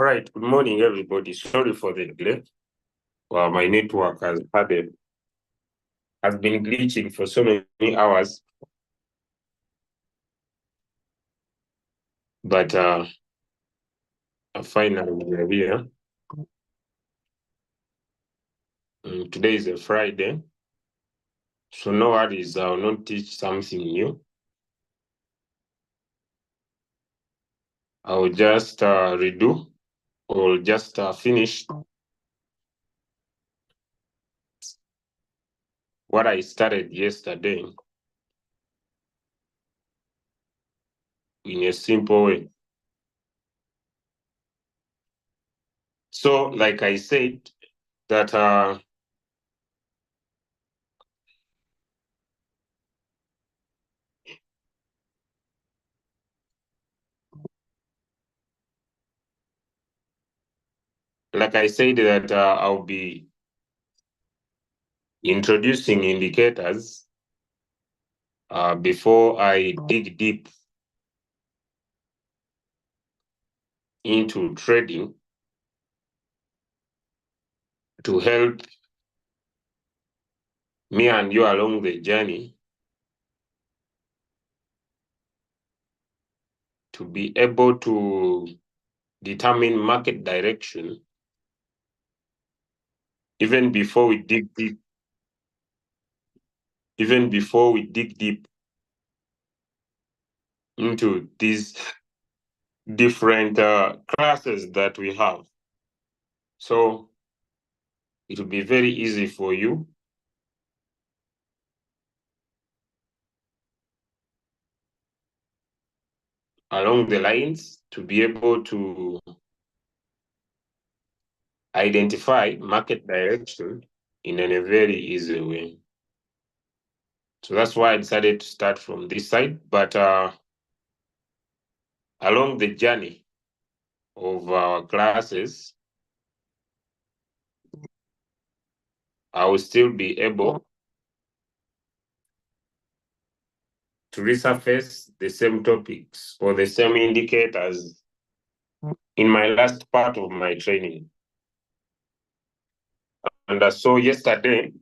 All right, good morning, everybody. Sorry for the delay. Well, my network has been glitching for so many hours, but finally we are here. Today is a Friday, so no worries. I will not teach something new. I will just redo or just finish what I started yesterday in a simple way. So, like I said, that I'll be introducing indicators before I dig deep into trading to help me and you along the journey to be able to determine market direction even before we dig deep into these different classes that we have. So it will be very easy for you along the lines to be able to identify market direction in a very easy way. So that's why I decided to start from this side. But along the journey of our classes, I will still be able to resurface the same topics or the same indicators in my last part of my training. And so yesterday,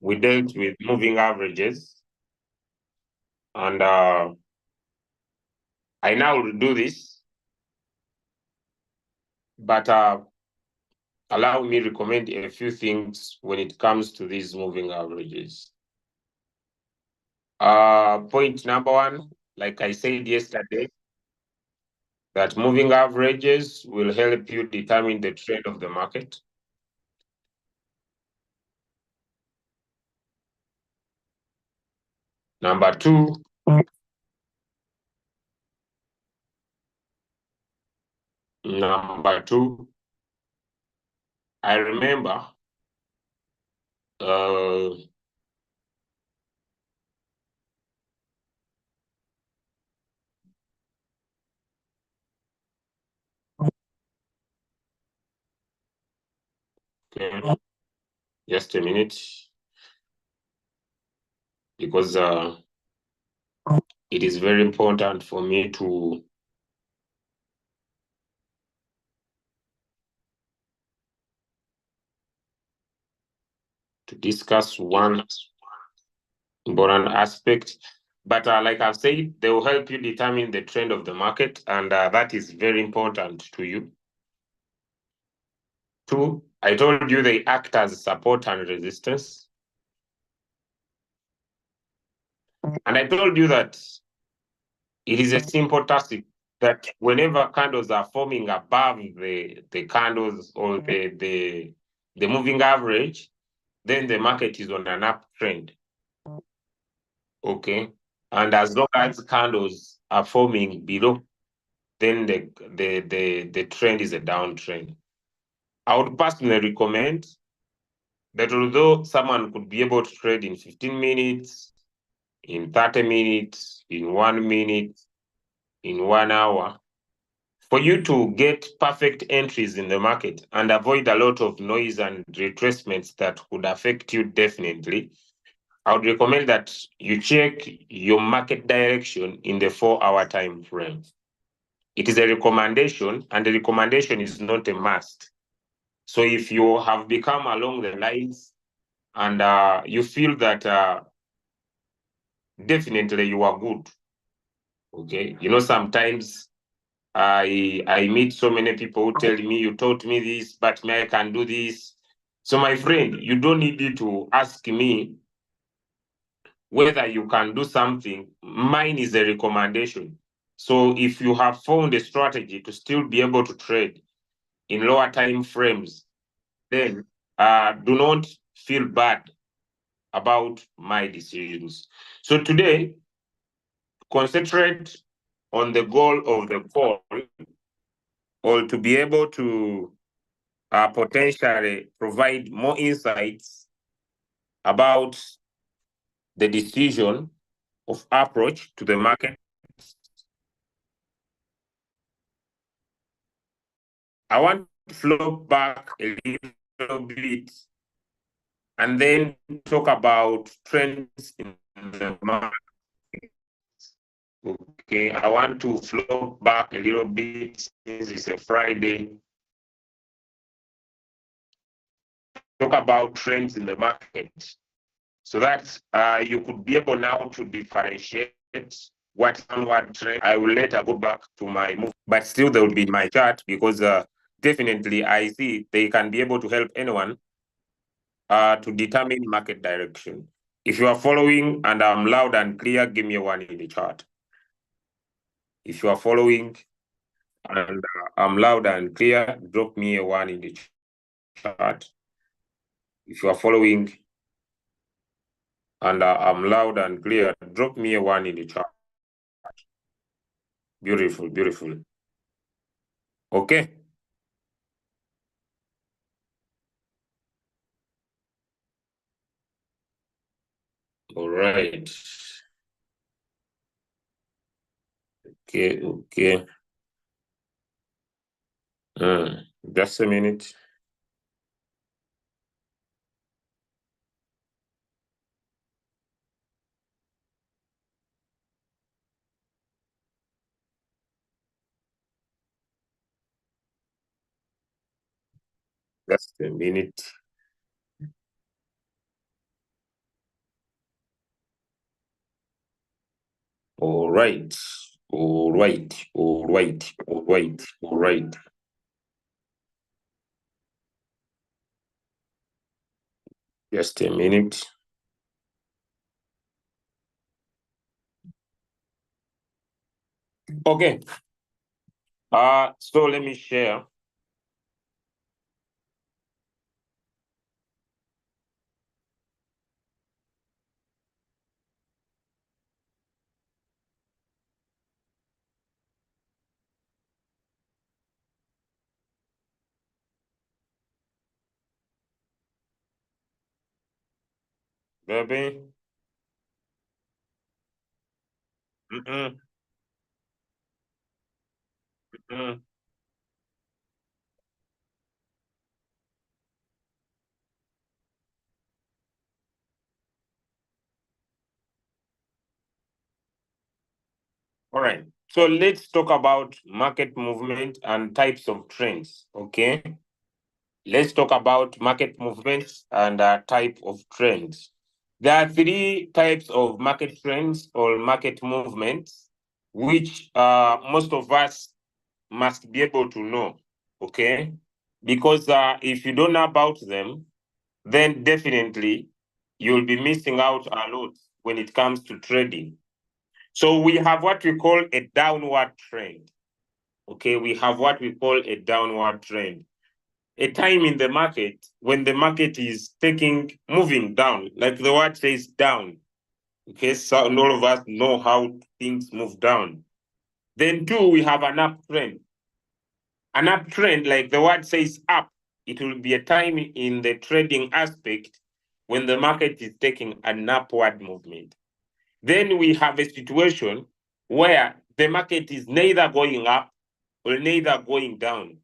we dealt with moving averages. And I now will do this, but allow me to recommend a few things when it comes to these moving averages. Point number one, like I said yesterday, that moving averages will help you determine the trend of the market. Number two, I remember okay. Just a minute, because it is very important for me to discuss one important aspect. But like I've said, they will help you determine the trend of the market, and that is very important to you. Two, I told you they act as support and resistance. And I told you that it is a simple task that whenever candles are forming above the candles or the moving average, then the market is on an uptrend. Okay. And as long as candles are forming below, then the trend is a downtrend. I would personally recommend that although someone could be able to trade in 15 minutes, in 30 minutes, in 1 minute, in 1 hour, for you to get perfect entries in the market and avoid a lot of noise and retracements that could affect you definitely, I would recommend that you check your market direction in the 4-hour time frame. It is a recommendation, and the recommendation is not a must. So if you have become along the lines and you feel that definitely you are good, okay? You know, sometimes I meet so many people who tell me, you taught me this, but me, I can do this. So my friend, you don't need to ask me whether you can do something. Mine is a recommendation. So if you have found a strategy to still be able to trade in lower time frames, then do not feel bad about my decisions. So today, concentrate on the goal of the call, or to be able to potentially provide more insights about the decision of approach to the market. I want to flow back a little bit and then talk about trends in the market. Okay, I want to flow back a little bit since it's a Friday. Talk about trends in the market so that you could be able now to differentiate what downward trend. I will later go back to my move, but still they will be in my chart because definitely I see they can be able to help anyone to determine market direction. If you are following and I'm loud and clear, give me a one in the chart. If you are following and I'm loud and clear, drop me a one in the chat. If you are following and I'm loud and clear, drop me a one in the chat. Beautiful, beautiful. Okay. All right. Okay, okay. Just a minute. Just a minute. All right. All right. All right. All right. All right. Just a minute. Okay. So let me share. Baby. Mm-mm. Mm-mm. All right. So let's talk about market movement and types of trends. Okay. Let's talk about market movements and type of trends. There are three types of market trends or market movements, which most of us must be able to know. Okay. Because if you don't know about them, then definitely you'll be missing out a lot when it comes to trading. So we have what we call a downward trend. Okay, we have what we call a downward trend. A time in the market when the market is moving down, like the word says down. Okay, so all of us know how things move down. Then two, we have an uptrend. An uptrend, like the word says up, it will be a time in the trading aspect when the market is taking an upward movement. Then we have a situation where the market is neither going up or neither going down.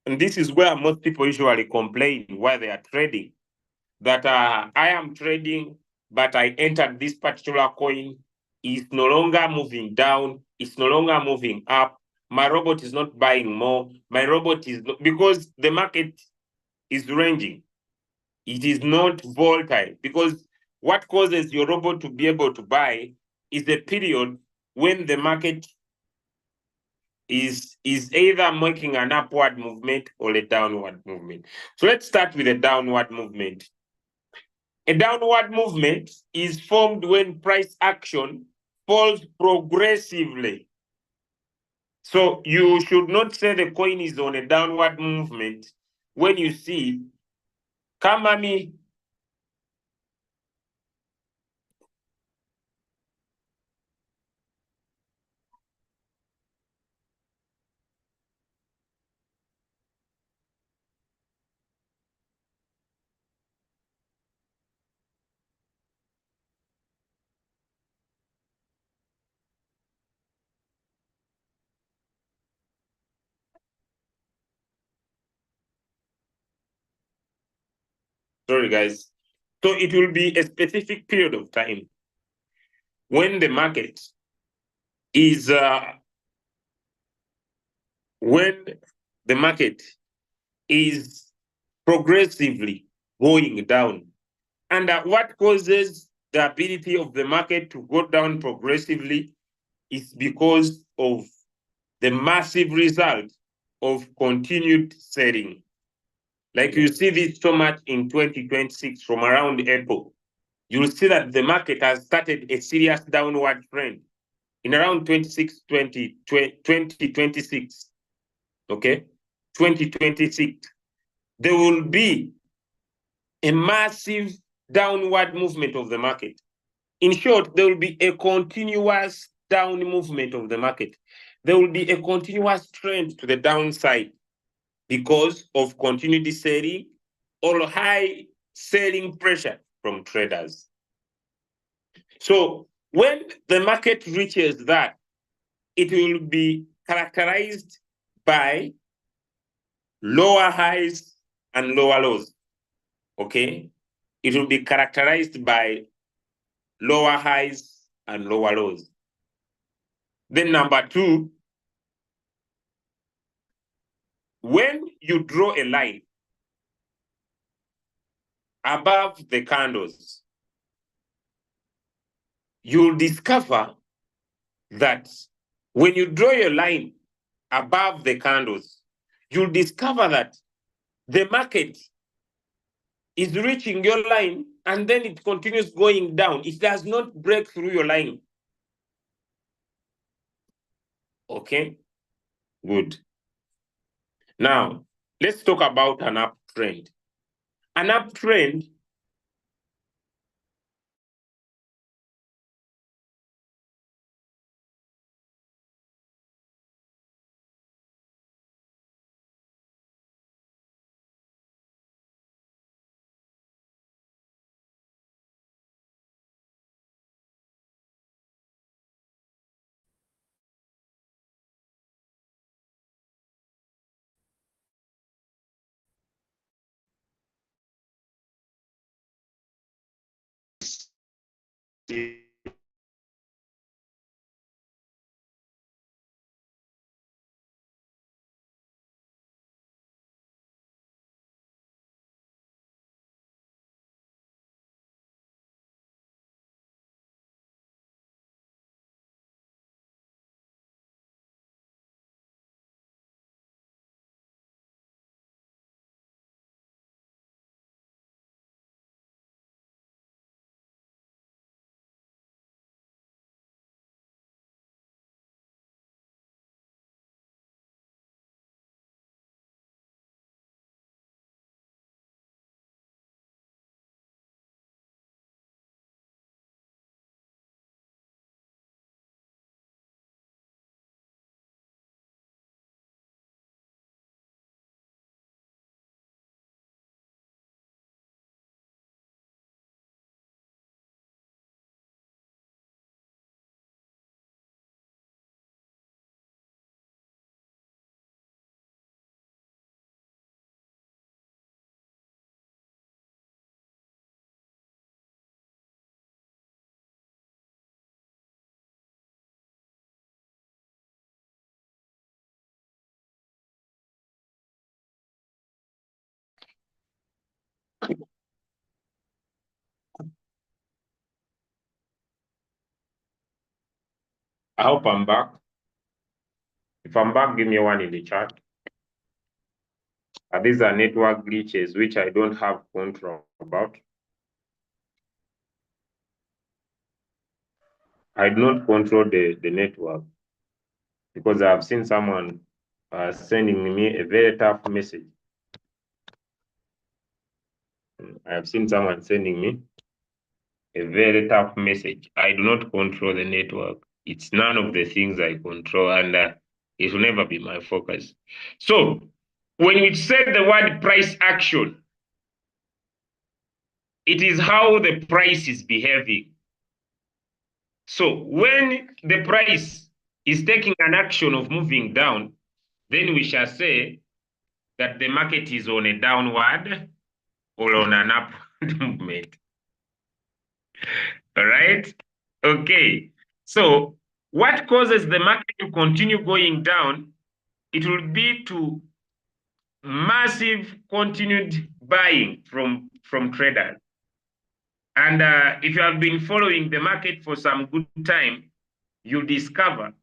And this is where most people usually complain while they are trading that I am trading, but I entered this particular coin. It's no longer moving down, it's no longer moving up. my robot is not buying more. My robot is not, because the market is ranging. It is not volatile, because what causes your robot to be able to buy is a period when the market is either making an upward movement or a downward movement. So let's start with a downward movement. A downward movement is formed when price action falls progressively. So you should not say the coin is on a downward movement when you see Kamami. Sorry, guys. So it will be a specific period of time when the market is when the market is progressively going down. And what causes the ability of the market to go down progressively is because of the massive result of continued selling. Like you see this so much in 2026 from around April. You'll see that the market has started a serious downward trend in around 2026. Okay? 2026. There will be a massive downward movement of the market. In short, there will be a continuous down movement of the market. There will be a continuous trend to the downside because of continued selling or high selling pressure from traders. So when the market reaches that, it will be characterized by lower highs and lower lows. Okay? It will be characterized by lower highs and lower lows. Then number two, when you draw a line above the candles, you'll discover that when you draw your line above the candles, you'll discover that the market is reaching your line and then it continues going down. It does not break through your line. Okay, good. Now, let's talk about an uptrend. An uptrend I hope I'm back. If I'm back, give me one in the chat. These are network glitches which I don't have control about. I do not control the network because I've seen someone sending me a very tough message. I have seen someone sending me a very tough message. I do not control the network. It's none of the things I control, and it will never be my focus. So when we say the word price action, it is how the price is behaving. So when the price is taking an action of moving down, then we shall say that the market is on a downward or on an upward movement. All right? Okay. So what causes the market to continue going down? It will be to massive continued buying from traders. And if you have been following the market for some good time, you discover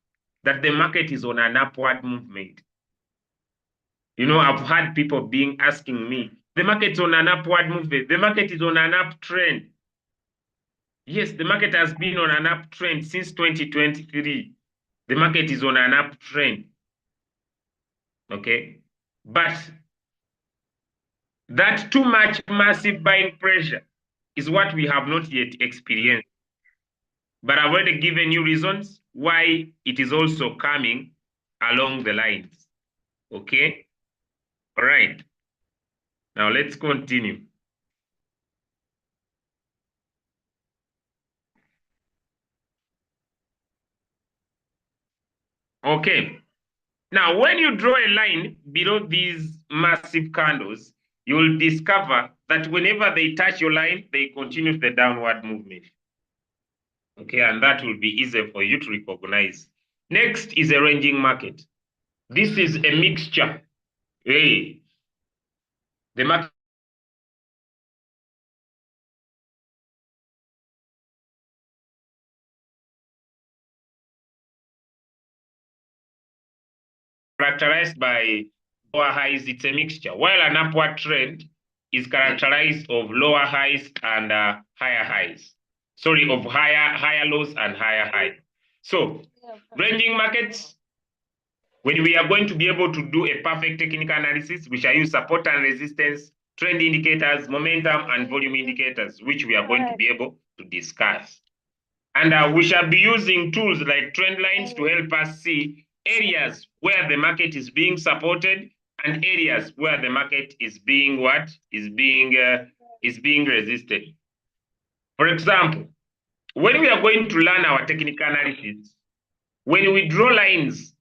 that the market is on an upward movement. You know, I've had people being asking me, the market's on an upward movement. The market is on an uptrend. Yes, the market has been on an uptrend since 2023. The market is on an uptrend. Okay. But that too much massive buying pressure is what we have not yet experienced. But I've already given you reasons why it is also coming along the lines. Okay. All right. Now let's continue. Okay. Now, when you draw a line below these massive candles, you will discover that whenever they touch your line, they continue the downward movement. Okay, and that will be easy for you to recognize. Next is a ranging market. This is a mixture. Hey, the market characterized by lower highs. It's a mixture, while an upward trend is characterized of lower highs and higher highs. Sorry, of higher lows and higher highs. So ranging markets, when we are going to be able to do a perfect technical analysis, we shall use support and resistance, trend indicators, momentum, and volume indicators, which we are going to be able to discuss. And we shall be using tools like trend lines to help us see areas where the market is being supported and areas where the market is being being resisted. For example, when we are going to learn our technical analysis, when we draw lines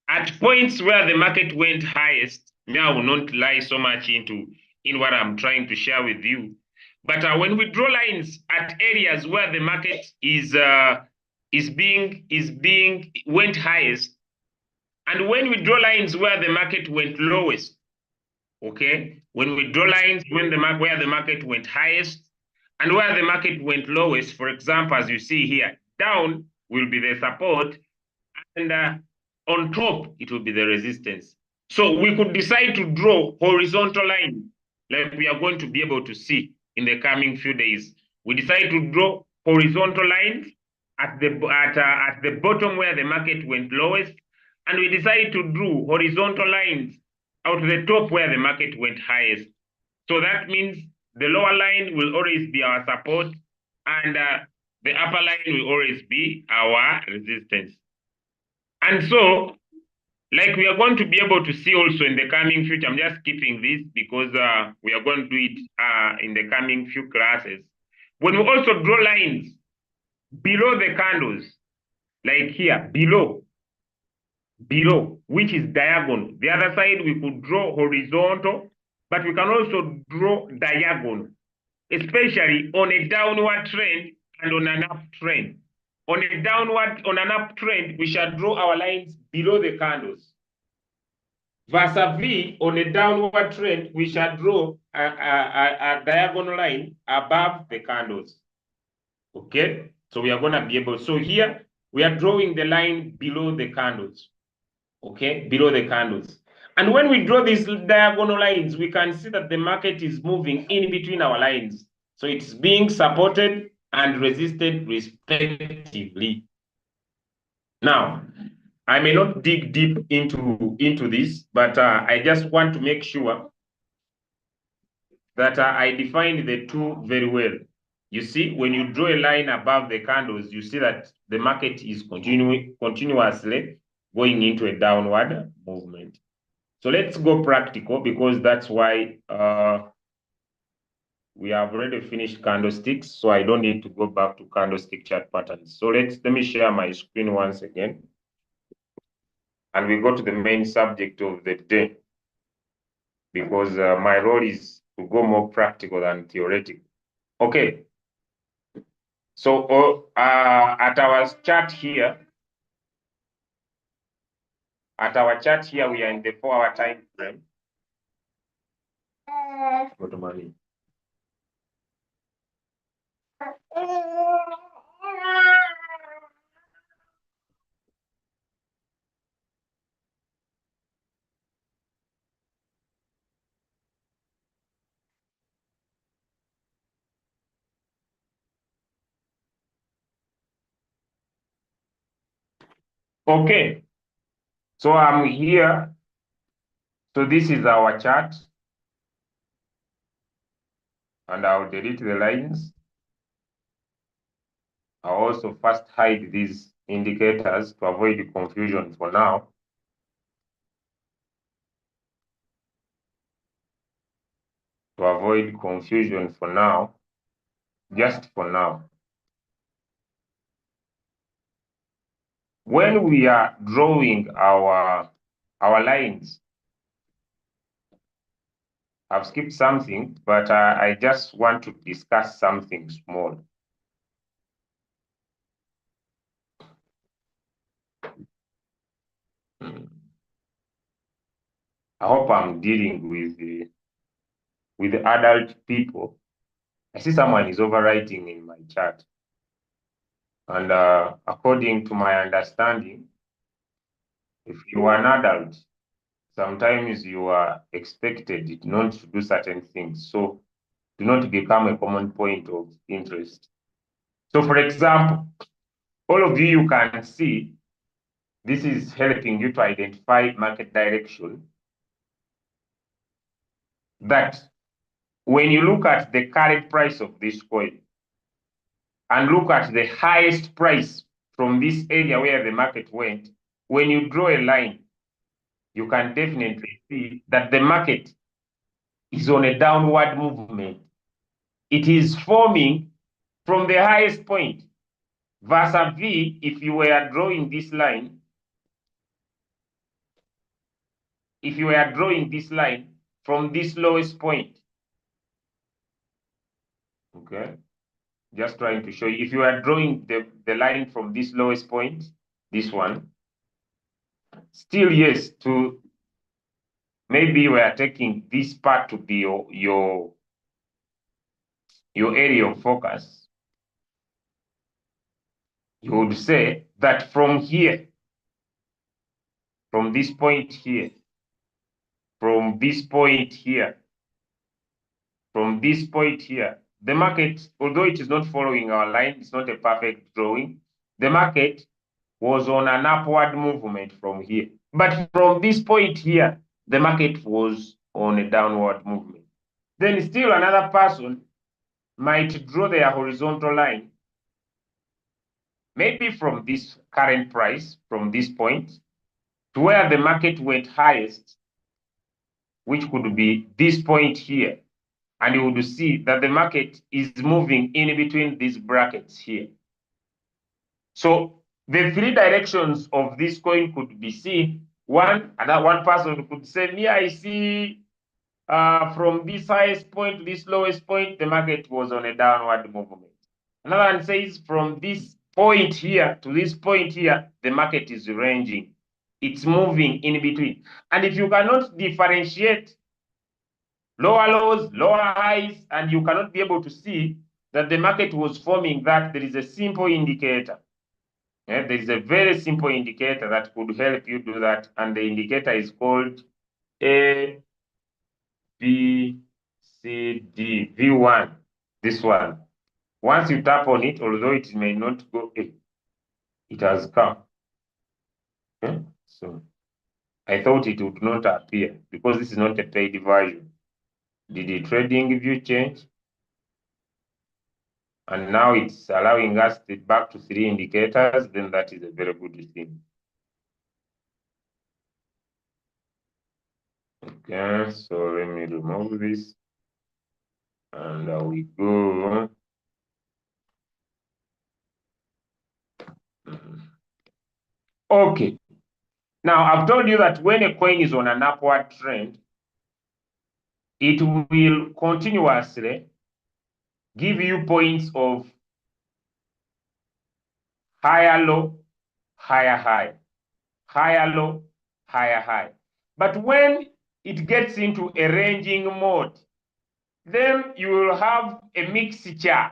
at points where the market went highest, I will not lie so much in what I'm trying to share with you. But when we draw lines at areas where the market went highest, and when we draw lines where the market went lowest, okay, when we draw lines where the market went highest and where the market went lowest, for example, as you see here, down will be the support, and on top it will be the resistance. So we could decide to draw horizontal lines, like we are going to be able to see in the coming few days. We decide to draw horizontal lines at the bottom where the market went lowest, and we decide to draw horizontal lines out to the top where the market went highest. So that means the lower line will always be our support, and the upper line will always be our resistance. And so, like we are going to be able to see also in the coming future, I'm just skipping this because we are going to do it in the coming few classes. When we also draw lines below the candles, like here, below, which is diagonal. The other side, we could draw horizontal, but we can also draw diagonal, especially on a downward trend and on an uptrend. On an uptrend, we shall draw our lines below the candles. Vis-a-vis, on a downward trend, we shall draw a diagonal line above the candles. Okay, so we are going to be able. So here we are drawing the line below the candles, okay, below the candles. And when we draw these diagonal lines, we can see that the market is moving in between our lines. So it's being supported and resisted respectively. Now, I may not dig deep into this, but I just want to make sure that I defined the two very well. You see, when you draw a line above the candles, you see that the market is continuously going into a downward movement. So let's go practical, because that's why we have already finished candlesticks, so I don't need to go back to candlestick chart patterns. So let me share my screen once again. And we go to the main subject of the day, because my role is to go more practical than theoretical. Okay. So at our chart here, we are in the 4-hour time frame. Go to money. Okay, so I'm here. So this is our chart. And I'll delete the lines. I'll also first hide these indicators to avoid confusion for now. To avoid confusion for now, just for now. When we are drawing our lines, I've skipped something, but I just want to discuss something small. I hope I'm dealing with adult people. I see someone is overwriting in my chat. And according to my understanding, if you are an adult, sometimes you are expected not to do certain things. So do not become a common point of interest. So for example, all of you can see, this is helping you to identify market direction. That when you look at the current price of this coin and look at the highest price from this area where the market went, when you draw a line, you can definitely see that the market is on a downward movement. It is forming from the highest point. Versa V, if you were drawing this line, from this lowest point, okay, just trying to show you, if you are drawing the line from this lowest point, this one, still yes, to maybe we are taking this part to be your area of focus, you would say that from here, from this point here, from this point here, from this point here, the market, although it is not following our line, it's not a perfect drawing, the market was on an upward movement from here. But from this point here, the market was on a downward movement. Then still another person might draw their horizontal line, maybe from this current price, from this point, to where the market went highest, which could be this point here. And you would see that the market is moving in between these brackets here. So the three directions of this coin could be seen. One person could say, me, I see from this highest point to this lowest point, the market was on a downward movement. Another one says from this point here to this point here, the market is ranging. It's moving in between. And if you cannot differentiate lower lows, lower highs, and you cannot be able to see that the market was forming that, there is a simple indicator. There is a very simple indicator that could help you do that, and the indicator is called A, B, C, D, V1, this one. Once you tap on it, although it may not go, it has come. Okay? So I thought it would not appear because this is not a paid version. Did the trading view change? And now it's allowing us to back to 3 indicators, then that is a very good thing. Okay, so let me remove this. And there we go. Okay. Now, I've told you that when a coin is on an upward trend, it will continuously give you points of higher low, higher high, higher low, higher high. But when it gets into a ranging mode, then you will have a mixture.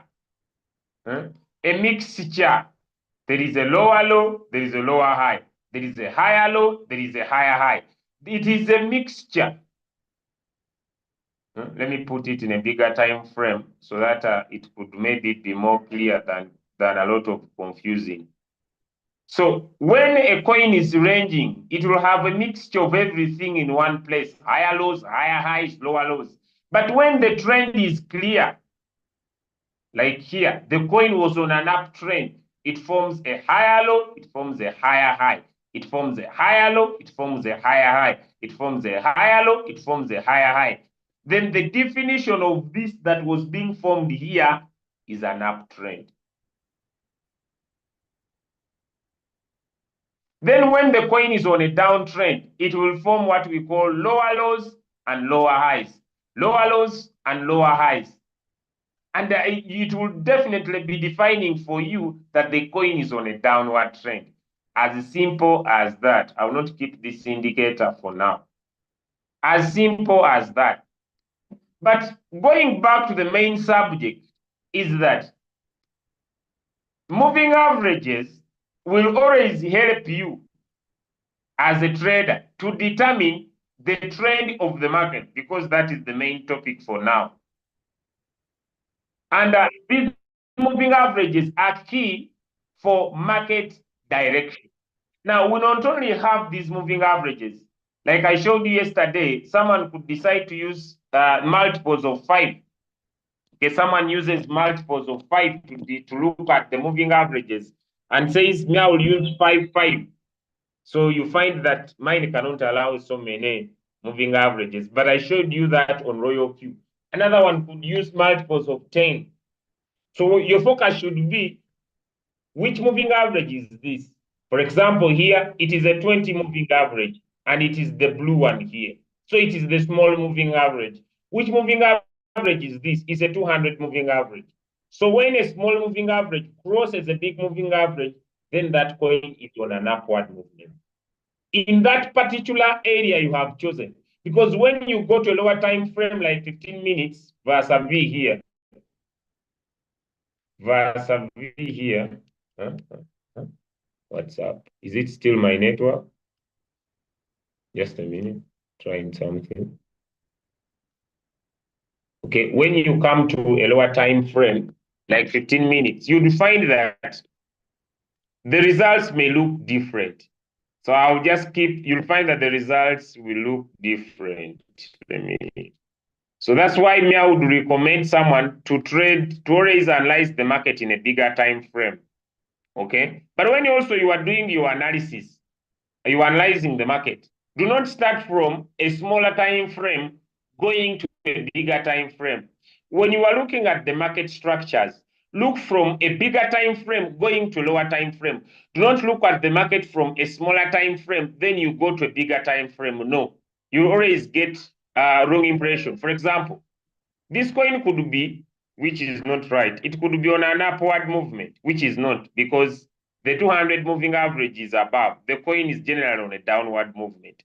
A mixture. There is a lower low, there is a lower high. There is a higher low, there is a higher high. It is a mixture. Let me put it in a bigger time frame so that it could maybe be more clear than a lot of confusing. So when a coin is ranging, it will have a mixture of everything in one place, higher lows, higher highs, lower lows. But when the trend is clear, like here, the coin was on an uptrend, it forms a higher low, it forms a higher high. It forms a higher low, it forms a higher high. It forms a higher low, it forms a higher high. Then the definition of this that was being formed here is an uptrend. Then when the coin is on a downtrend, it will form what we call lower lows and lower highs. Lower lows and lower highs. And it will definitely be defining for you that the coin is on a downward trend. As simple as that. I will not keep this indicator for now. As simple as that. But going back to the main subject is that moving averages will always help you as a trader to determine the trend of the market, because that is the main topic for now. And these moving averages are key for market direction. Now, we not only have these moving averages, like I showed you yesterday, someone could decide to use multiples of 5. Okay, someone uses multiples of 5 to look at the moving averages and says, me, I will use 5, 5. So you find that mine cannot allow so many moving averages, but I showed you that on Royal Q. Another one could use multiples of 10. So your focus should be, which moving average is this? For example, here, it is a 20 moving average, and it is the blue one here. So it is the small moving average. Which moving average is this? It's a 200 moving average. So when a small moving average crosses a big moving average, then that coin is on an upward movement. In that particular area you have chosen. Because when you go to a lower time frame, like 15 minutes, versus V here, versus V here, what's up? Is it still my network? Just a minute, trying something. Okay, when you come to a lower time frame, like 15 minutes, you'll find that the results may look different. So I'll just you'll find that the results will look different. So that's why me, I would recommend someone to always analyze the market in a bigger time frame. Okay. But when you are doing your analysis, you are analyzing the market, do not start from a smaller time frame going to a bigger time frame. When you are looking at the market structures, look from a bigger time frame going to a lower time frame. Do not look at the market from a smaller time frame, then you go to a bigger time frame. No, you always get a wrong impression. For example, this coin could be, which is not right, it could be on an upward movement, which is not, because the 200 moving average is above. The coin is generally on a downward movement.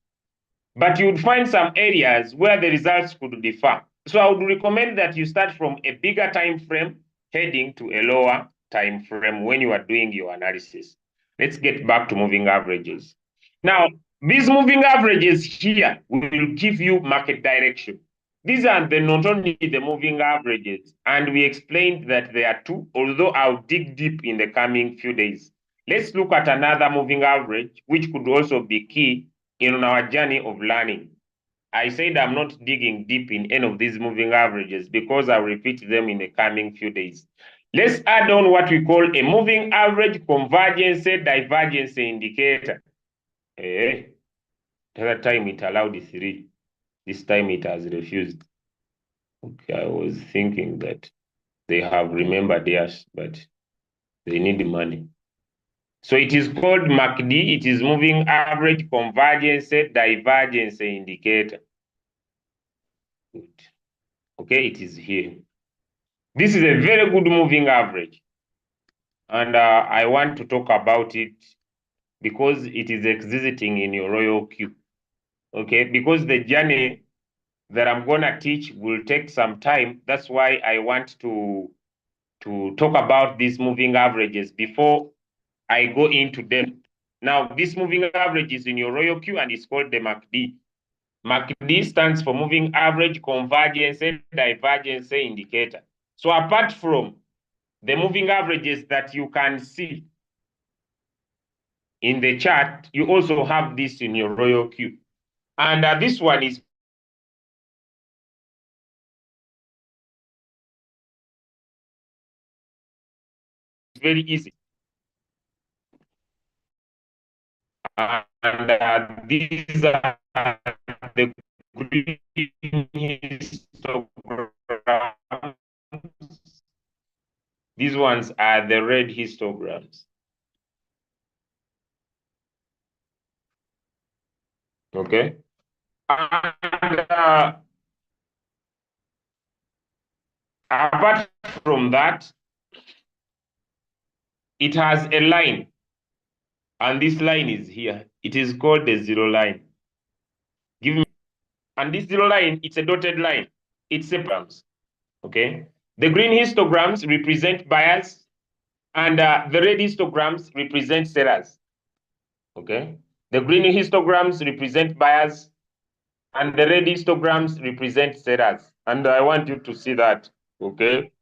But you would find some areas where the results could differ. So I would recommend that you start from a bigger time frame heading to a lower time frame when you are doing your analysis. Let's get back to moving averages. Now, these moving averages here will give you market direction. These are not only the moving averages, and we explained that there are two, although I'll dig deep in the coming few days. Let's look at another moving average, which could also be key in our journey of learning. I said I'm not digging deep in any of these moving averages because I'll repeat them in the coming few days. Let's add on what we call a moving average convergence divergence indicator. The other time it allowed 3. This time it has refused. Okay, I was thinking that they have remembered yes, but they need money. So it is called MACD. It is moving average convergence divergence indicator. Good. Okay, it is here. This is a very good moving average. And I want to talk about it because it is existing in your royal queue. Okay, because the journey that I'm gonna teach will take some time. That's why I want to talk about these moving averages before I go into them. Now, this moving average is in your royal queue and it's called the MACD. MACD stands for moving average convergence and divergence indicator. So apart from the moving averages that you can see in the chart, you also have this in your royal queue. And this one is very easy. And these are the green histograms. These ones are the red histograms. Okay. And apart from that, it has a line. And this line is here. It is called the zero line. Give me. And this zero line, it's a dotted line. It's histograms. Okay. The green histograms represent buyers, and the red histograms represent sellers. Okay. The green histograms represent buyers, and the red histograms represent sellers. And I want you to see that. Okay.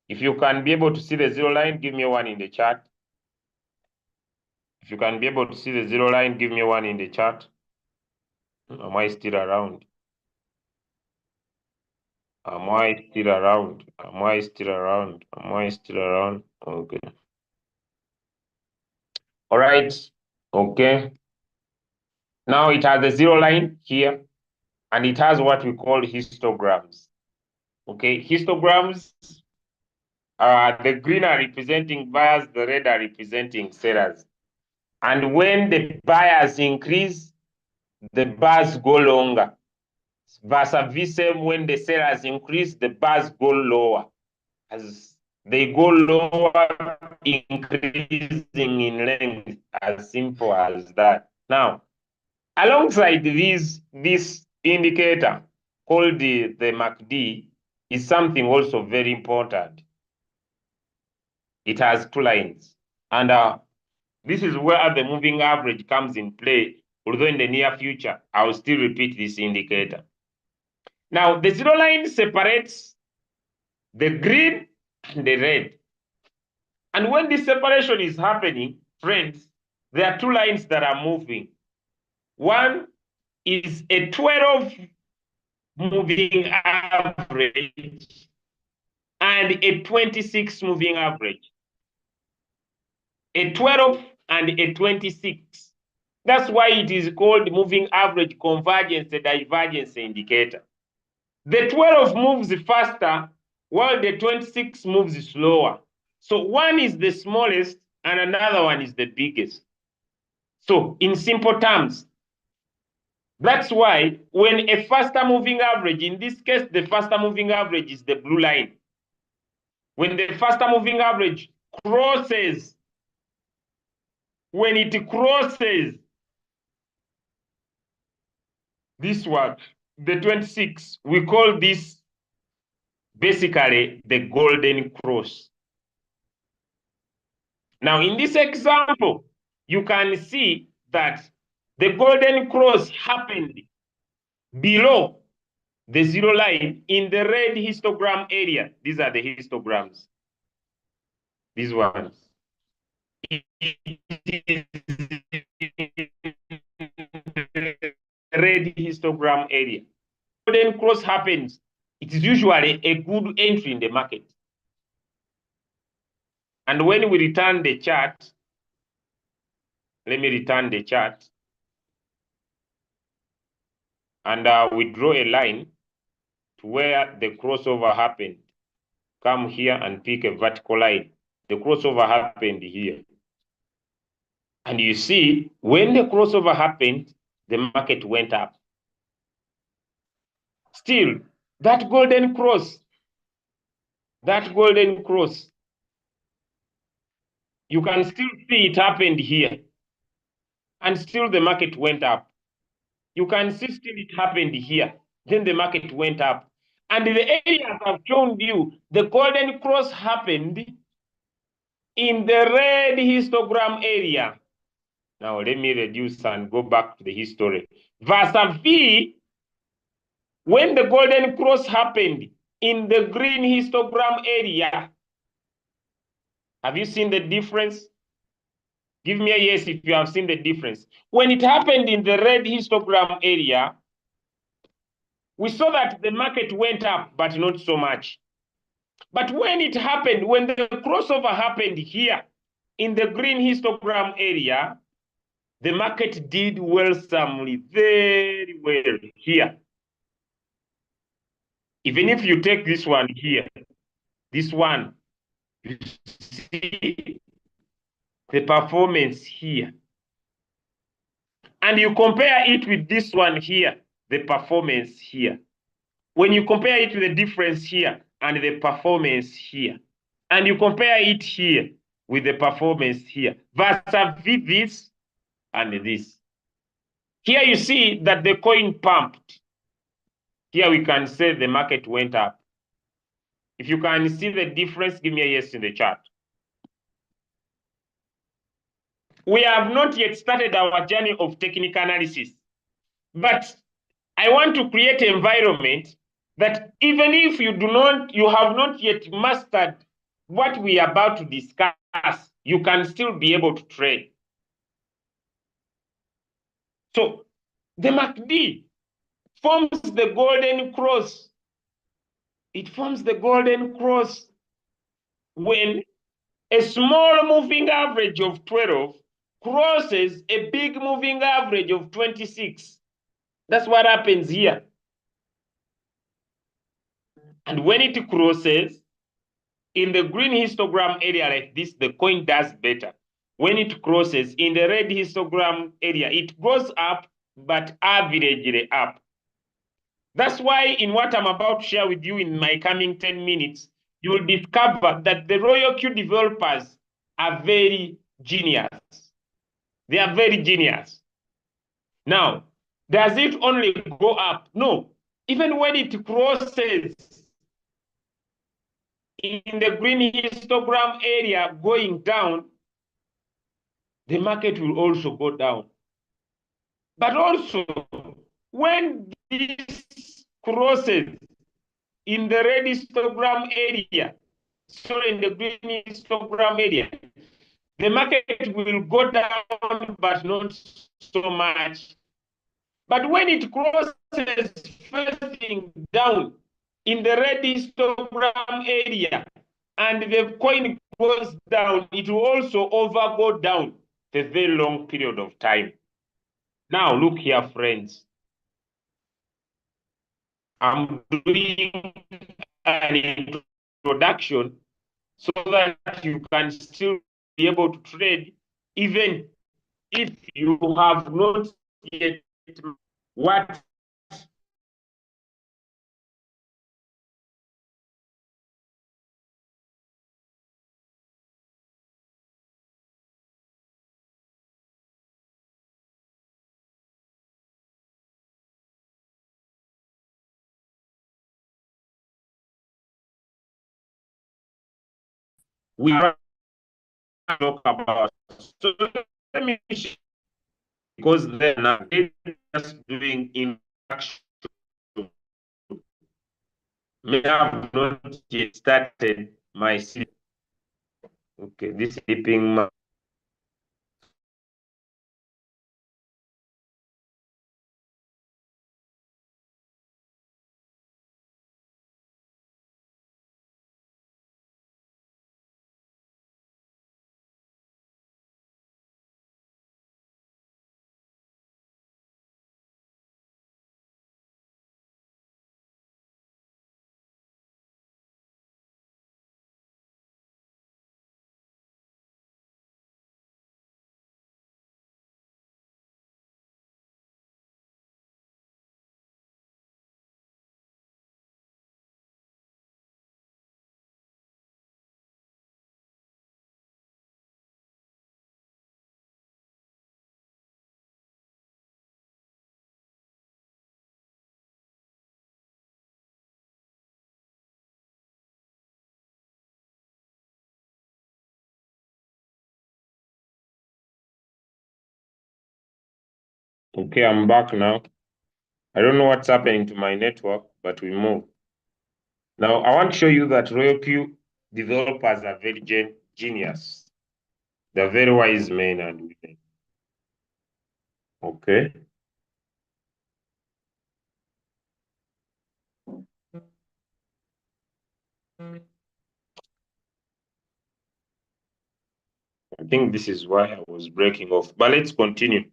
If you can be able to see the zero line, give me one in the chat. If you can be able to see the zero line, give me one in the chat. Am I still around? Am I still around? Am I still around? Am I still around? Okay. All right. Okay. Now it has a zero line here, and it has what we call histograms. Okay. Histograms the green are representing buyers, the red are representing sellers. And when the buyers increase, the bars go longer. Versa versa, when the sellers increase, the bars go lower. As they go lower, increasing in length, as simple as that. Now, alongside this indicator called the MACD is something also very important. It has 2 lines. And this is where the moving average comes in play, although in the near future, I will still repeat this indicator. Now, the zero line separates the green and the red. And when this separation is happening, friends, there are 2 lines that are moving. One is a 12 moving average and a 26 moving average. A 12 and a 26. That's why it is called moving average convergence divergence indicator. The 12 moves faster while the 26 moves slower. So one is the smallest and another one is the biggest. So in simple terms, that's why when a faster moving average, in this case, the faster moving average is the blue line. When the faster moving average crosses, when it crosses this one, the 26, we call this basically the golden cross. Now, in this example, you can see that the golden cross happened below the zero line in the red histogram area. These are the histograms. These ones. Red histogram area. Golden cross happens. It is usually a good entry in the market. And when we return the chart, let me return the chart. And we draw a line to where the crossover happened. Come here and pick a vertical line. The crossover happened here. And you see, when the crossover happened, the market went up. Still, that golden cross, you can still see it happened here. And still the market went up. You can see still it happened here. Then the market went up. And the areas I've shown you, the golden cross happened in the red histogram area. Now let me reduce and go back to the history. Versa V, when the golden cross happened in the green histogram area, have you seen the difference? Give me a yes if you have seen the difference. When it happened in the red histogram area, we saw that the market went up, but not so much. But when it happened, when the crossover happened here in the green histogram area, the market did wellsomely, very well here. Even if you take this one here, this one, you see the performance here. And you compare it with this one here, the performance here. When you compare it with the difference here and the performance here, and you compare it here with the performance here, versus this and this. Here you see that the coin pumped. Here we can say the market went up. If you can see the difference, give me a yes in the chat. We have not yet started our journey of technical analysis, but I want to create an environment that even if you have not yet mastered what we are about to discuss, you can still be able to trade. So the MACD forms the golden cross. It forms the golden cross when a small moving average of 12 crosses a big moving average of 26. That's what happens here. And when it crosses in the green histogram area like this, the coin does better. When it crosses in the red histogram area, it goes up, but averagely up. That's why in what I'm about to share with you in my coming 10 minutes, you will discover that the Royal Q developers are very genius. They are very genius. Now, does it only go up? No. Even when it crosses in the green histogram area going down, the market will also go down. But also, when this crosses in the red histogram area, sorry, in the green histogram area, the market will go down, but not so much. But when it crosses facing down in the red histogram area and the coin goes down, it will also go down for a very long period of time. Now, look here, friends. I'm doing an introduction so that you can still be able to trade even if you have not yet what we talk about. So let me share, because they're not just doing interaction. May have not yet started my sleep. Okay, this sleeping. Okay, I'm back now. I don't know what's happening to my network, but we move. Now, I want to show you that RoyalQ developers are very genius. They're very wise men and women. Okay. I think this is why I was breaking off, but let's continue.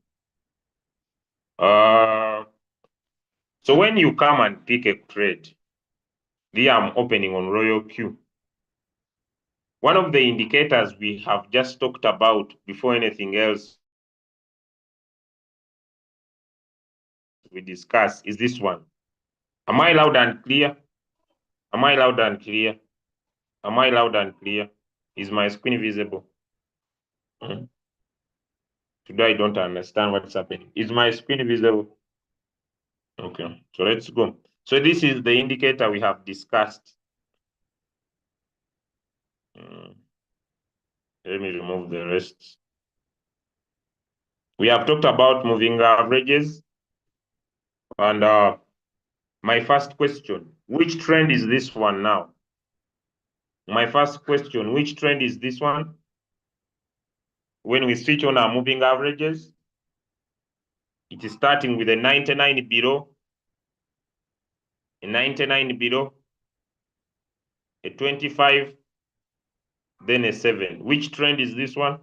So when you come and pick a trade, here I'm opening on RoyalQ. One of the indicators we have just talked about before anything else we discuss is this one. Am I loud and clear? Am I loud and clear? Am I loud and clear? Is my screen visible? Today I don't understand what's happening. Is my screen visible? Okay, so let's go. So this is the indicator we have discussed. Let me remove the rest. We have talked about moving averages. And my first question, which trend is this one now? My first question, which trend is this one? When we switch on our moving averages, it is starting with a 99 below, a 99 below, a 25, then a 7. Which trend is this one?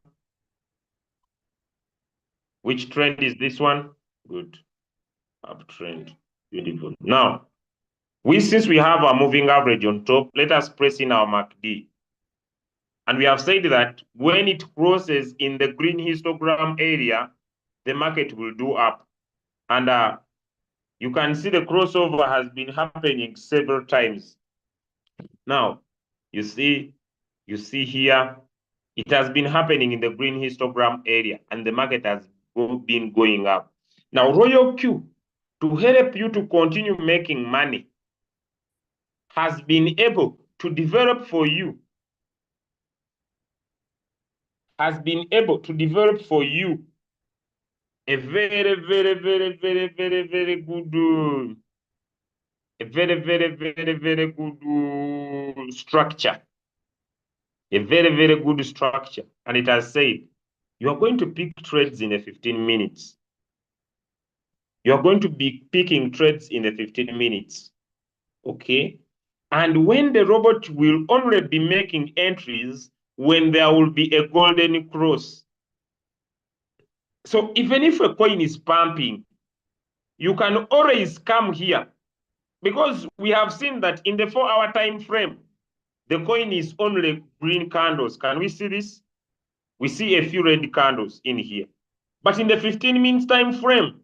Which trend is this one? Good. Uptrend. Beautiful. Now, since we have a moving average on top, let us press in our MACD. And we have said that when it crosses in the green histogram area, the market will do up. And you can see the crossover has been happening several times. Now, you see here, it has been happening in the green histogram area, and the market has been going up. Now, RoyalQ, to help you to continue making money, has been able to develop for you, a very, very, very, very, very, very good, a very, very, very, very good structure. A very, very good structure. And it has said, you are going to pick trades in the 15 minutes. You are going to be picking trades in the 15 minutes. Okay? And when the robot will only be making entries when there will be a golden cross. So even if a coin is pumping, you can always come here, because we have seen that in the 4-hour time frame, the coin is only green candles. Can we see this? We see a few red candles in here. But in the 15 minutes time frame,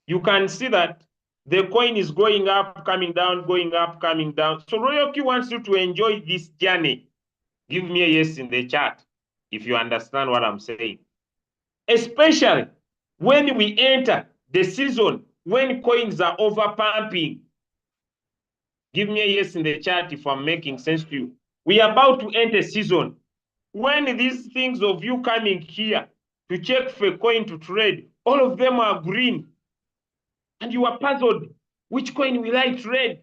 you can see that the coin is going up, coming down, going up, coming down. So RoyalQ wants you to enjoy this journey. Give me a yes in the chat if you understand what I'm saying. Especially when we enter the season when coins are over pumping. Give me a yes in the chat if I'm making sense to you. We are about to enter season when these things of you coming here to check for a coin to trade, all of them are green. And you are puzzled. Which coin will I trade?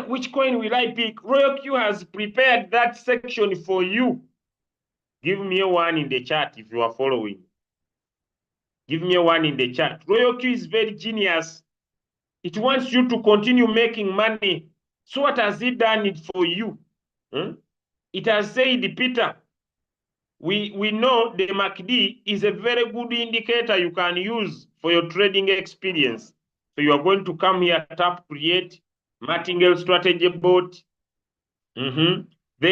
Which coin will I pick? Royal Q has prepared that section for you. Give me a one in the chat if you are following. Give me a one in the chat. Royal Q is very genius. It wants you to continue making money. So what has it done it for you? It has said, Peter, we know the MACD is a very good indicator you can use for your trading experience. So you are going to come here, tap create, martingale strategy board. Then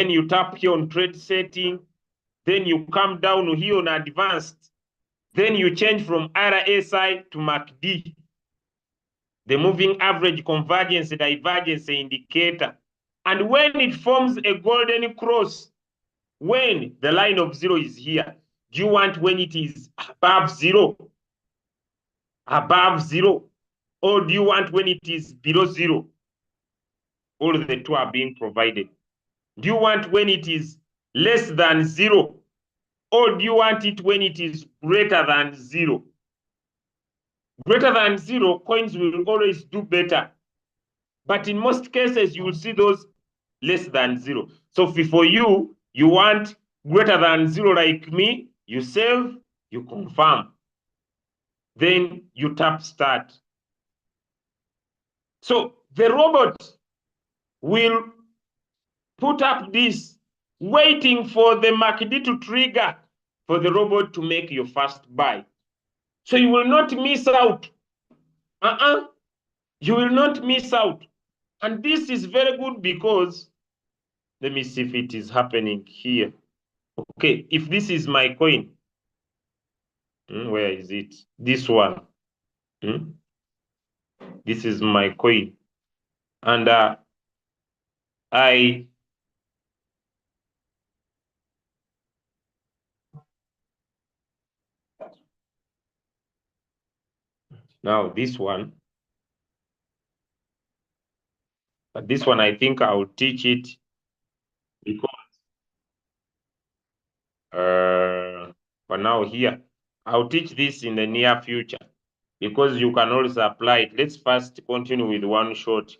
you tap here on trade setting. Then you come down here on advanced. Then you change from RSI to MACD, the moving average convergence divergence indicator. And when it forms a golden cross, when the line of zero is here, do you want when it is above zero? Above zero? Or do you want when it is below zero? All the two are being provided. Do you want when it is less than zero? Or do you want it when it is greater than zero? Greater than zero, coins will always do better. But in most cases, you will see those less than zero. So for you, you want greater than zero like me, you save, you confirm. Then you tap start. So the robot will put up this, waiting for the MACD to trigger for the robot to make your first buy. So you will not miss out. You will not miss out. And this is very good because, let me see if it is happening here. Okay, if this is my coin, where is it? This one. This is my coin. And now this one. But this one, I think I will teach it because for now here, I'll teach this in the near future because you can also apply it. Let's first continue with one shot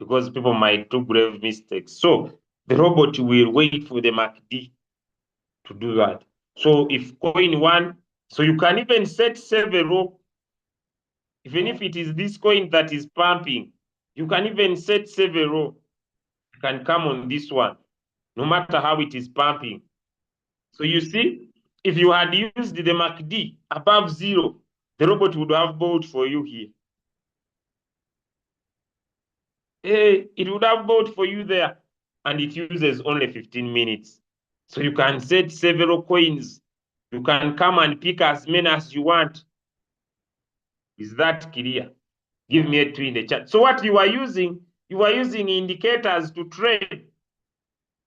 because people might do grave mistakes. So the robot will wait for the MACD to do that. So if coin one, so you can even set several, even if it is this coin that is pumping, you can even set several. You can come on this one, no matter how it is pumping. So you see, if you had used the MACD above zero, the robot would have bought for you here. It would have bought for you there, and it uses only 15 minutes. So you can set several coins. You can come and pick as many as you want. Is that clear? Give me a 2 in the chat. So what you are using indicators to trade.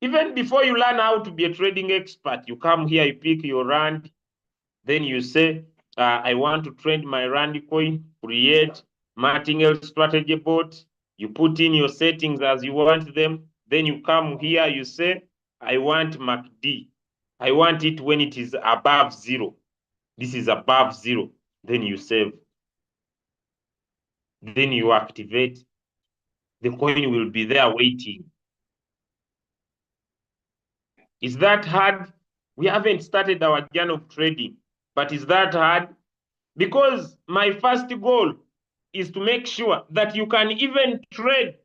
Even before you learn how to be a trading expert, you come here, you pick your rand, then you say, I want to trade my rand coin, create martingale strategy board. You put in your settings as you want them. Then you come here, you say, I want MACD. I want it when it is above zero. This is above zero. Then you save. Then you activate. The coin will be there waiting. Is that hard? We haven't started our journey of trading, but is that hard? Because my first goal is to make sure that you can even trade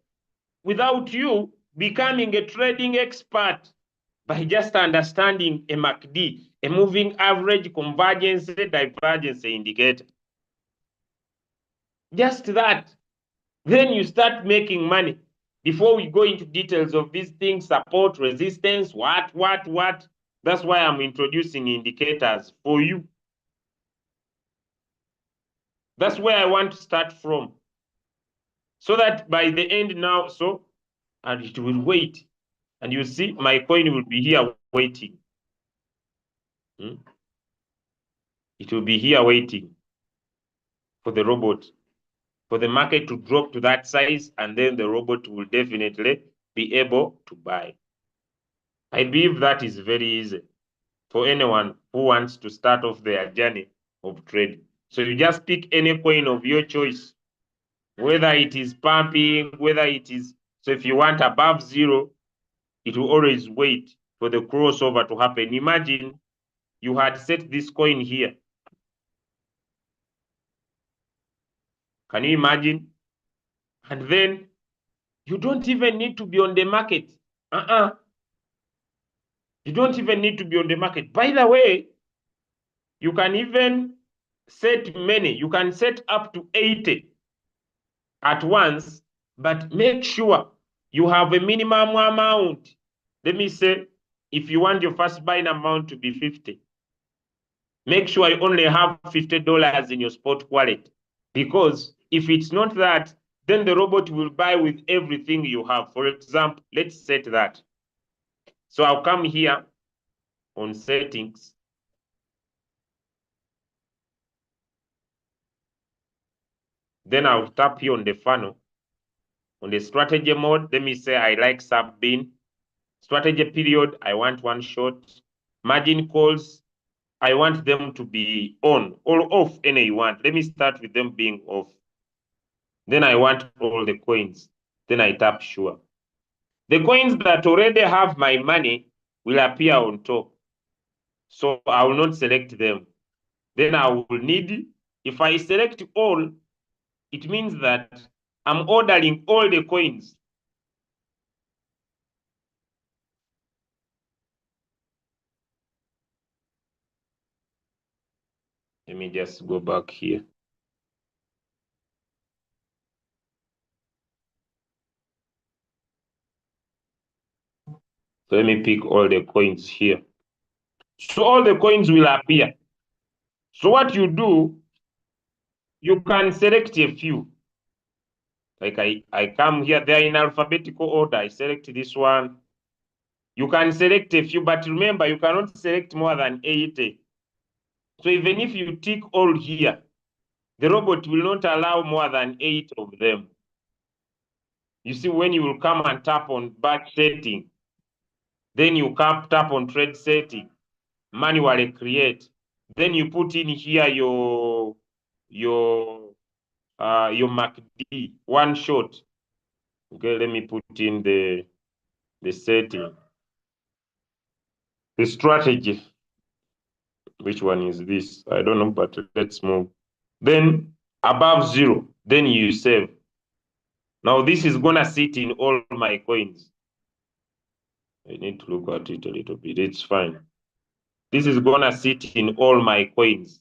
without you becoming a trading expert by just understanding a MACD, a moving average convergence divergence indicator. Just that. Then you start making money. Before we go into details of these things, support, resistance, what. That's why I'm introducing indicators for you. That's where I want to start from. So that by the end now, and it will wait. And you see, my coin will be here waiting. It will be here waiting for the robot, for the market to drop to that size, and then the robot will definitely be able to buy. I believe that is very easy for anyone who wants to start off their journey of trading. So you just pick any coin of your choice, whether it is pumping, whether it is, so if you want above zero, it will always wait for the crossover to happen. Imagine you had set this coin here. Can you imagine? And then you don't even need to be on the market. You don't even need to be on the market. By the way, you can even set many. You can set up to 80 at once, but make sure you have a minimum amount. Let me say, if you want your first buying amount to be 50, make sure you only have $50 in your spot wallet. Because if it's not that, then the robot will buy with everything you have. For example, let's set that. So I'll come here on settings. Then I'll tap here on the funnel. On the strategy mode, let me say I like sub-bin. Strategy period, I want one shot. Margin calls, I want them to be on or off, any you want. Let me start with them being off. Then I want all the coins. Then I tap sure. The coins that already have my money will appear on top. So I will not select them. Then I will need, if I select all, it means that I'm ordering all the coins. Let me just go back here. So let me pick all the coins here. So all the coins will appear. So what you do, you can select a few. Like I come here, they're in alphabetical order. I select this one. You can select a few, but remember, you cannot select more than 80. So even if you tick all here, the robot will not allow more than 8 of them. You see, when you will come and tap on batch setting, then you tap on trade setting, manually create. Then you put in here your MACD, one shot. Okay, let me put in the setting. The strategy. Which one is this? I don't know, but let's move. Then above zero, then you save. Now this is gonna sit in all my coins. I need to look at it a little bit. It's fine. This is gonna sit in all my coins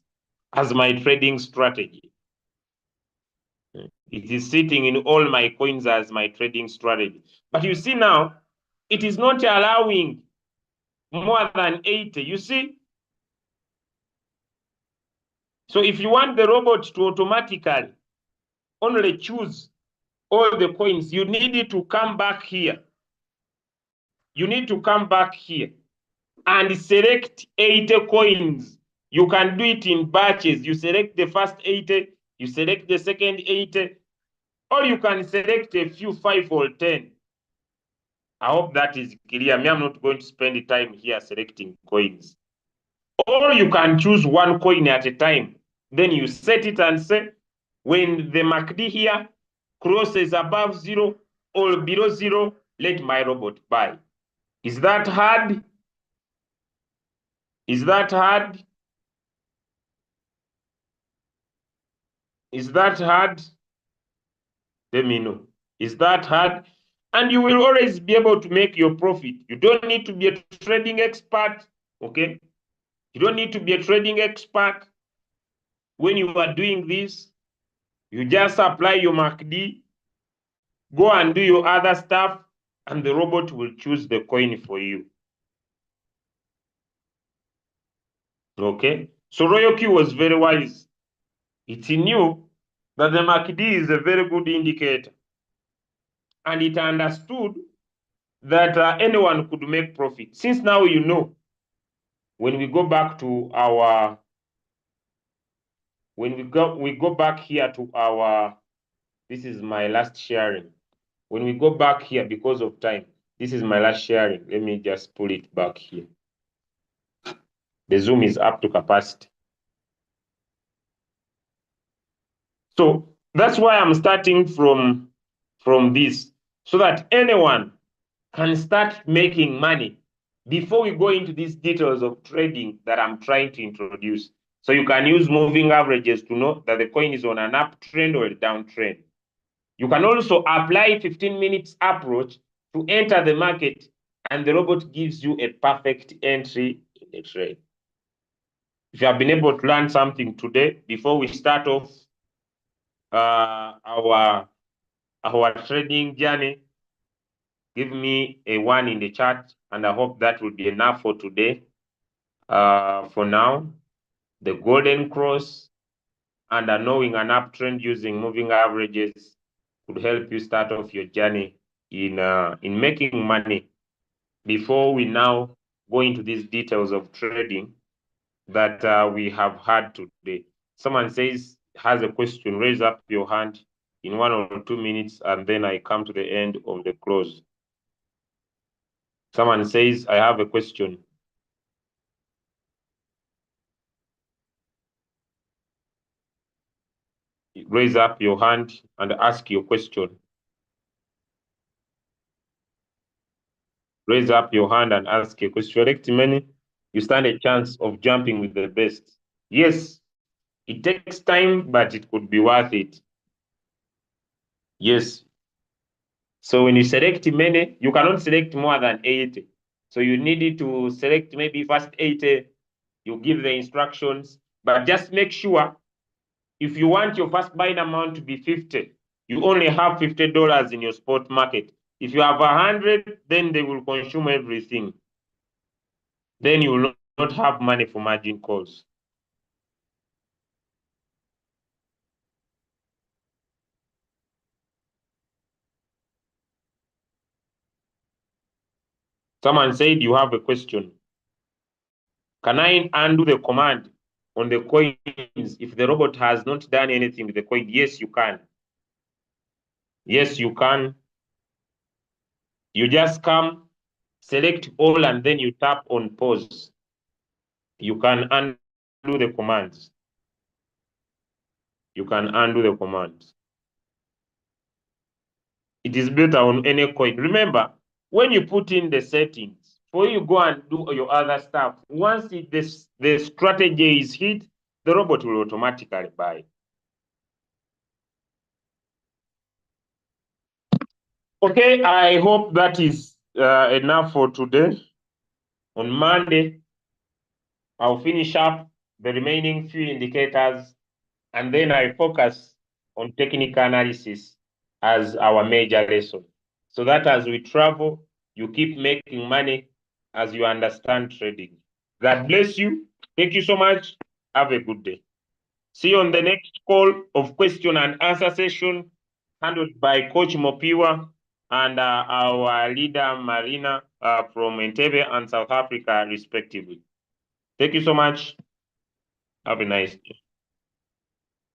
as my trading strategy. It is sitting in all my coins as my trading strategy. But you see now, it is not allowing more than 80. You see? So if you want the robot to automatically only choose all the coins, you need to come back here. You need to come back here and select 80 coins. You can do it in batches. You select the first 80, you select the second 80, or you can select a few, 5 or 10. I hope that is clear. Me, I'm not going to spend the time here selecting coins. Or you can choose one coin at a time. Then you set it and say, when the MACD here crosses above zero or below zero, let my robot buy. Is that hard? Is that hard? Is that hard? Let me know. Is that hard? And you will always be able to make your profit. You don't need to be a trading expert, okay? You don't need to be a trading expert. When you are doing this, you just apply your MACD, go and do your other stuff, and the robot will choose the coin for you. Okay? So RoyalQ was very wise. It knew that the MACD is a very good indicator. And it understood that anyone could make profit. Since now you know, when we go back to our, when we go back here to our, this is my last sharing. When we go back here because of time, This is my last sharing. Let me just pull it back here. The Zoom is up to capacity. So that's why I'm starting from this, so that anyone can start making money before we go into these details of trading that I'm trying to introduce. So you can use moving averages to know that the coin is on an uptrend or a downtrend. You can also apply 15 minutes approach to enter the market, and the robot gives you a perfect entry in the trade. If you have been able to learn something today, before we start off our trading journey, give me a 1 in the chat, and I hope that will be enough for today. For now, the golden cross and knowing an uptrend using moving averages could help you start off your journey in making money. Before we now go into these details of trading that we have had today. Someone has a question, raise up your hand in 1 or 2 minutes, and then I come to the end of the close. Someone says, I have a question. Raise up your hand and ask your question. Raise up your hand and ask a question. Rectimeni, you stand a chance of jumping with the best. Yes, it takes time, but it could be worth it. Yes. So when you select many, you cannot select more than 80. So you need to select maybe first 80, you give the instructions, but just make sure if you want your first buying amount to be 50, you only have $50 in your spot market. If you have 100, then they will consume everything. Then you will not have money for margin calls. Someone said you have a question. Can I undo the command on the coins if the robot has not done anything with the coin? Yes, you can. Yes, you can. You just come, select all, and then you tap on pause. You can undo the commands. You can undo the commands. It is better on any coin. Remember, when you put in the settings, before you go and do your other stuff, once the strategy is hit, the robot will automatically buy. Okay, I hope that is enough for today. On Monday, I'll finish up the remaining few indicators, and then I focus on technical analysis as our major lesson. So that as we travel, you keep making money as you understand trading. God bless you. Thank you so much. Have a good day. See you on the next call of question and answer session handled by Coach Mopiwa and our leader Marina from Entebbe and South Africa, respectively. Thank you so much. Have a nice day.